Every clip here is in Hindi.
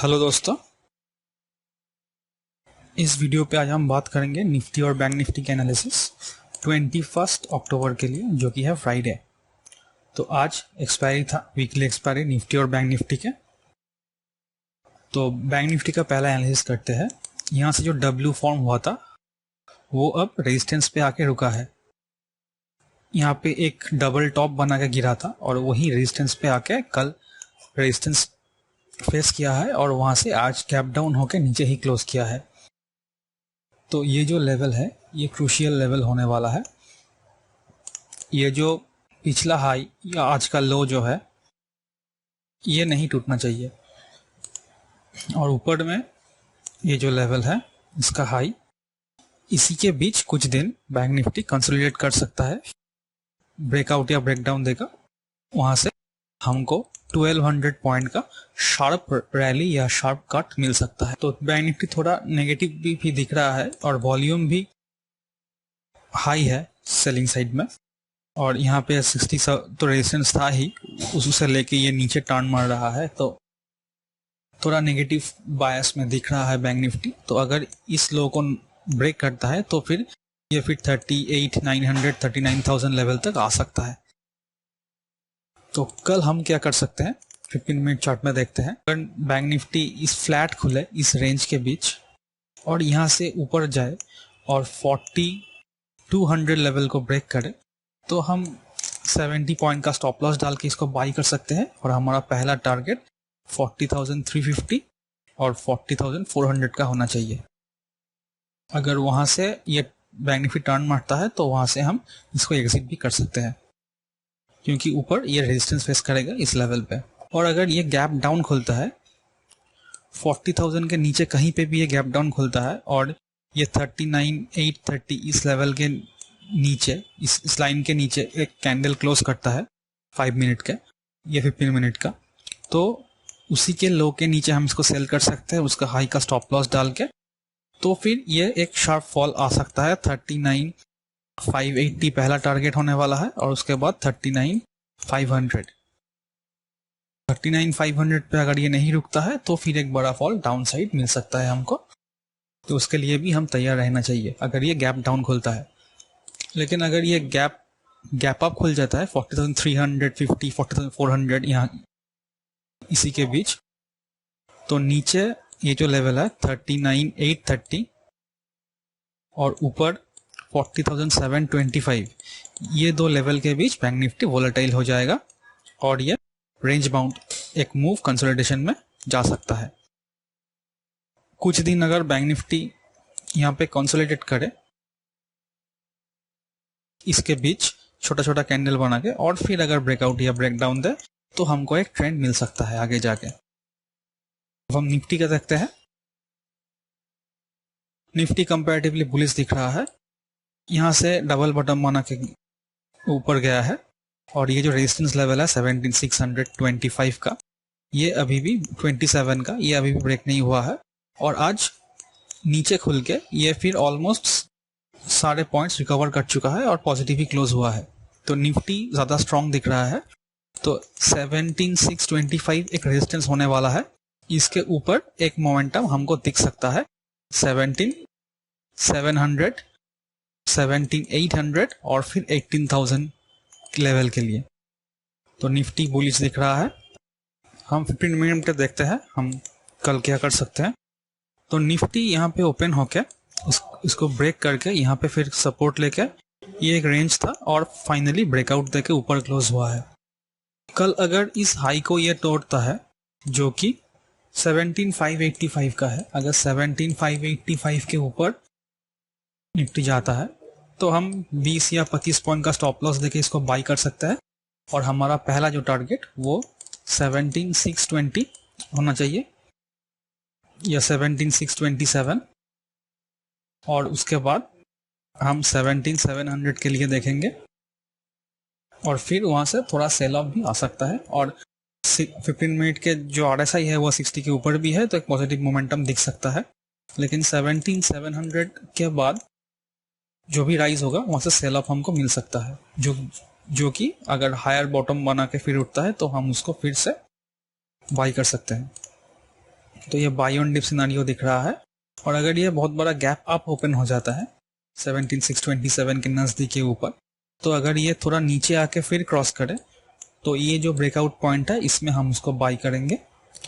हेलो दोस्तों, इस वीडियो पे आज हम बात करेंगे निफ्टी और बैंक निफ्टी के एनालिसिस 21 अक्टूबर के लिए, जो कि है फ्राइडे। तो आज एक्सपायरी था, वीकली एक्सपायरी निफ्टी और बैंक निफ्टी के। तो बैंक निफ्टी का पहला एनालिसिस करते हैं। यहाँ से जो डब्ल्यू फॉर्म हुआ था वो अब रेजिस्टेंस पे आके रुका है। यहाँ पे एक डबल टॉप बना के गिरा था और वही रेजिस्टेंस पे आके कल रेजिस्टेंस फेस किया है और वहां से आज गैप डाउन होकर नीचे ही क्लोज किया है। तो ये जो लेवल है ये क्रूशियल लेवल होने वाला है। ये जो पिछला हाई या आज का लो जो है ये नहीं टूटना चाहिए, और ऊपर में ये जो लेवल है इसका हाई, इसी के बीच कुछ दिन बैंक निफ्टी कंसोलिडेट कर सकता है, ब्रेकआउट या ब्रेकडाउन देगा। वहां से हमको 1200 पॉइंट का शार्प रैली या शार्प कट मिल सकता है। तो बैंक निफ्टी थोड़ा नेगेटिव भी दिख रहा है और वॉल्यूम भी हाई है सेलिंग साइड में। और यहाँ पे 60 तो रेजिस्टेंस था ही, उससे लेके ये नीचे टर्न मार रहा है, तो थोड़ा नेगेटिव बायस में दिख रहा है बैंक निफ्टी। तो अगर इस लो को ब्रेक करता है तो फिर ये फिर 38,900 39,000 लेवल तक आ सकता है। तो कल हम क्या कर सकते हैं 15 मिनट चार्ट में देखते हैं। अगर बैंक निफ्टी इस फ्लैट खुले इस रेंज के बीच और यहाँ से ऊपर जाए और 4200 लेवल को ब्रेक करे तो हम 70 पॉइंट का स्टॉप लॉस डाल के इसको बाई कर सकते हैं। और हमारा पहला टारगेट 40,350 और 40,400 का होना चाहिए। अगर वहां से ये बैंक निफ्टी टर्न मारता है तो वहां से हम इसको एग्जिट भी कर सकते हैं, क्योंकि ऊपर ये रेजिस्टेंस फेस करेगा इस लेवल पे। और अगर ये गैप डाउन खुलता है 40,000 के नीचे कहीं पे भी ये गैप डाउन खुलता है और ये 39,830 इस लेवल के नीचे, इस लाइन के नीचे एक कैंडल क्लोज करता है 5 मिनट का या 15 मिनट का, तो उसी के लो के नीचे हम इसको सेल कर सकते हैं उसका हाई का स्टॉप लॉस डाल के। तो फिर ये एक शार्प फॉल आ सकता है। 39,580 पहला टारगेट होने वाला है और उसके बाद 39,500 पे अगर ये नहीं रुकता है तो फिर एक बड़ा फॉल डाउन साइड मिल सकता है हमको। तो उसके लिए भी हम तैयार रहना चाहिए अगर ये गैप डाउन खुलता है। लेकिन अगर ये गैप अप खुल जाता है 40,350 40,400 यहाँ इसी के बीच, तो नीचे ये जो लेवल है 39,830 और ऊपर 40,725, ये दो लेवल के बीच बैंक निफ्टी वोलेटाइल हो जाएगा और ये रेंज बाउंड एक मूव कंसोलिडेशन में जा सकता है। कुछ दिन अगर बैंक निफ्टी यहाँ पे कंसोलिडेट करे इसके बीच छोटा छोटा कैंडल बना के और फिर अगर ब्रेकआउट या ब्रेकडाउन दे तो हमको एक ट्रेंड मिल सकता है आगे जाके। अब हम निफ्टी का देखते हैं। निफ्टी कंपैरेटिवली बुलिश दिख रहा है। यहाँ से डबल बॉटम बना के ऊपर गया है और ये जो रेजिस्टेंस लेवल है 17,625 का, ये अभी भी 27 का, ये अभी भी ब्रेक नहीं हुआ है। और आज नीचे खुल के ये फिर ऑलमोस्ट सारे पॉइंट्स रिकवर कर चुका है और पॉजिटिव ही क्लोज हुआ है। तो निफ्टी ज्यादा स्ट्रांग दिख रहा है। तो 17,625 एक रेजिस्टेंस होने वाला है। इसके ऊपर एक मोमेंटम हमको दिख सकता है 17,700 17,800 और फिर 18,000 लेवल के लिए। तो निफ्टी बुलिश दिख रहा है। हम 15 मिनट पे देखते हैं हम कल क्या कर सकते हैं। तो निफ्टी यहाँ पे ओपन होके इसको ब्रेक करके यहाँ पे फिर सपोर्ट लेके ये एक रेंज था और फाइनली ब्रेकआउट देके ऊपर क्लोज हुआ है। कल अगर इस हाई को ये तोड़ता है जो कि 17,585 का है, अगर 17,585 के ऊपर निफ्टी जाता है तो हम 20 या 25 पॉइंट का स्टॉप लॉस देके इसको बाई कर सकते हैं। और हमारा पहला जो टारगेट वो 17,620 होना चाहिए या 17,627, और उसके बाद हम 17,700 के लिए देखेंगे और फिर वहां से थोड़ा सेल ऑफ भी आ सकता है। और 15 मिनट के जो RSI है वो 60 के ऊपर भी है, तो एक पॉजिटिव मोमेंटम दिख सकता है। लेकिन 17,700 के बाद जो भी राइज होगा वहां से सेल ऑफ हमको मिल सकता है, जो कि अगर हायर बॉटम बना के फिर उठता है तो हम उसको फिर से बाई कर सकते हैं। तो ये बाई ऑन डिप सिनारियो दिख रहा है। और अगर ये बहुत बड़ा गैप अप ओपन हो जाता है 17627 के नज़दीक के ऊपर, तो अगर ये थोड़ा नीचे आके फिर क्रॉस करे तो ये जो ब्रेकआउट पॉइंट है इसमें हम उसको बाई करेंगे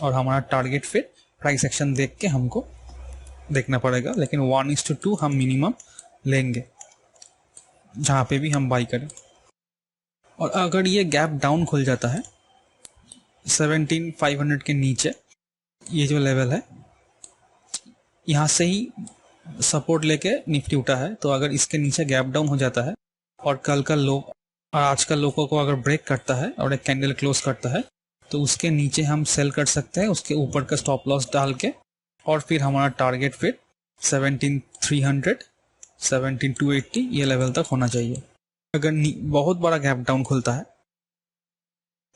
और हमारा टारगेट फिर प्राइस एक्शन देख के हमको देखना पड़ेगा, लेकिन 1:2 हम मिनिमम लेंगे जहाँ पे भी हम बाई करें। और अगर ये गैप डाउन खुल जाता है 17500 के नीचे, ये जो लेवल है यहाँ से ही सपोर्ट लेके निफ्टी उठा है, तो अगर इसके नीचे गैप डाउन हो जाता है और कल का लो और आज का लोगों को अगर ब्रेक करता है और एक कैंडल क्लोज करता है तो उसके नीचे हम सेल कर सकते हैं, उसके ऊपर का स्टॉप लॉस डाल के, और फिर हमारा टारगेट फिर 17300 17280 ये लेवल तक होना चाहिए। अगर बहुत बड़ा गैप डाउन खुलता है,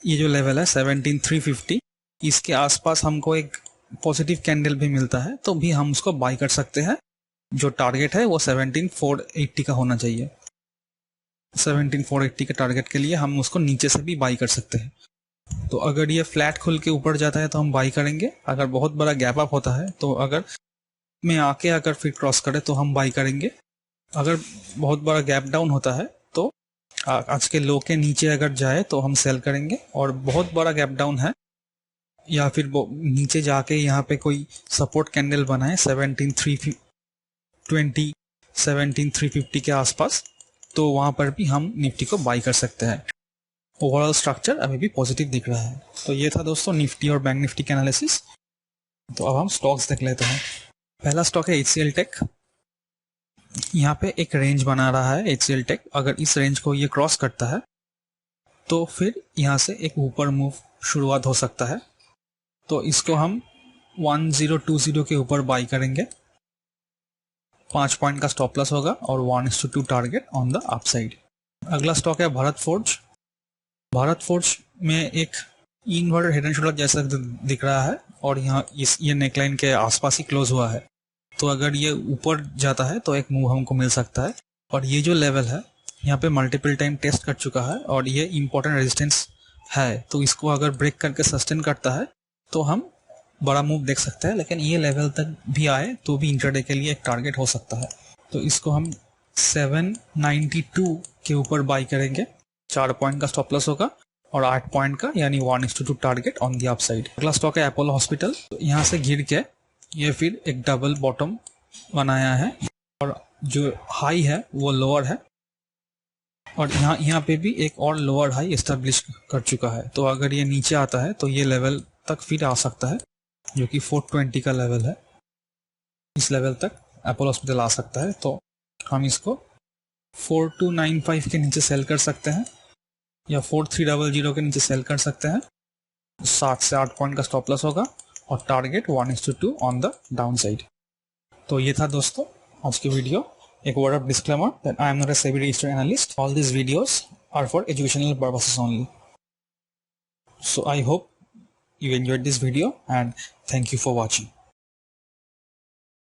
ये जो लेवल है 17350, इसके आसपास हमको एक पॉजिटिव कैंडल भी मिलता है तो भी हम उसको बाई कर सकते हैं। जो टारगेट है वो 17480 का होना चाहिए। 17480 के टारगेट के लिए हम उसको नीचे से भी बाई कर सकते हैं। तो अगर ये फ्लैट खुल के ऊपर जाता है तो हम बाई करेंगे, अगर बहुत बड़ा गैप अप होता है तो अगर में आके अगर फिर क्रॉस करे तो हम बाई करेंगे। अगर बहुत बड़ा गैप डाउन होता है तो आज के लो के नीचे अगर जाए तो हम सेल करेंगे, और बहुत बड़ा गैप डाउन है या फिर नीचे जाके यहाँ पे कोई सपोर्ट कैंडल बनाए 17320 17350 के आसपास, तो वहाँ पर भी हम निफ्टी को बाई कर सकते हैं। ओवरऑल स्ट्रक्चर अभी भी पॉजिटिव दिख रहा है। तो ये था दोस्तों निफ्टी और बैंक निफ्टी के एनालिसिस। तो अब हम स्टॉक्स देख लेते हैं। पहला स्टॉक है HCL टेक। यहाँ पे एक रेंज बना रहा है HCL टेक। अगर इस रेंज को ये क्रॉस करता है तो फिर यहाँ से एक ऊपर मूव शुरुआत हो सकता है, तो इसको हम 1020 के ऊपर बाई करेंगे। 5 पॉइंट का स्टॉप लॉस होगा और 1:2 टारगेट ऑन द अपसाइड। अगला स्टॉक है भारत फोर्ज। भारत फोर्ज में एक इनवर्टेड हेड एंड शोल्डर जैसा दिख रहा है और यहाँ ये नेकलाइन के आसपास ही क्लोज हुआ है, तो अगर ये ऊपर जाता है तो एक मूव हमको मिल सकता है। और ये जो लेवल है यहाँ पे मल्टीपल टाइम टेस्ट कर चुका है और ये इंपॉर्टेंट रेजिस्टेंस है, तो इसको अगर ब्रेक करके सस्टेन करता है तो हम बड़ा मूव देख सकते हैं, लेकिन ये लेवल तक भी आए तो भी इंट्राडे के लिए एक टारगेट हो सकता है। तो इसको हम 792 के ऊपर बाई करेंगे। 4 पॉइंट का स्टॉप लॉस होगा और 8 पॉइंट का यानी 1:2 टारगेट ऑन दी अपसाइड। अगला स्टॉक है अपोलो हॉस्पिटल। तो यहाँ से गिर के ये फिर एक डबल बॉटम बनाया है और जो हाई है वो लोअर है, और यहाँ पे भी एक और लोअर हाई एस्टेब्लिश कर चुका है। तो अगर ये नीचे आता है तो ये लेवल तक फिर आ सकता है जो कि 420 का लेवल है। इस लेवल तक अपोलो हॉस्पिटल आ सकता है, तो हम इसको 4295 के नीचे सेल कर सकते हैं या 4300 के नीचे सेल कर सकते हैं। 7 से 8 पॉइंट का स्टॉप लॉस होगा और target 1:2 on the down side. तो ये था दोस्तों आज की वीडियो। एक word of disclaimer that I am not a SEBI registered analyst. All this videos are for educational purposes only. So I hope you enjoyed this video and thank you for watching.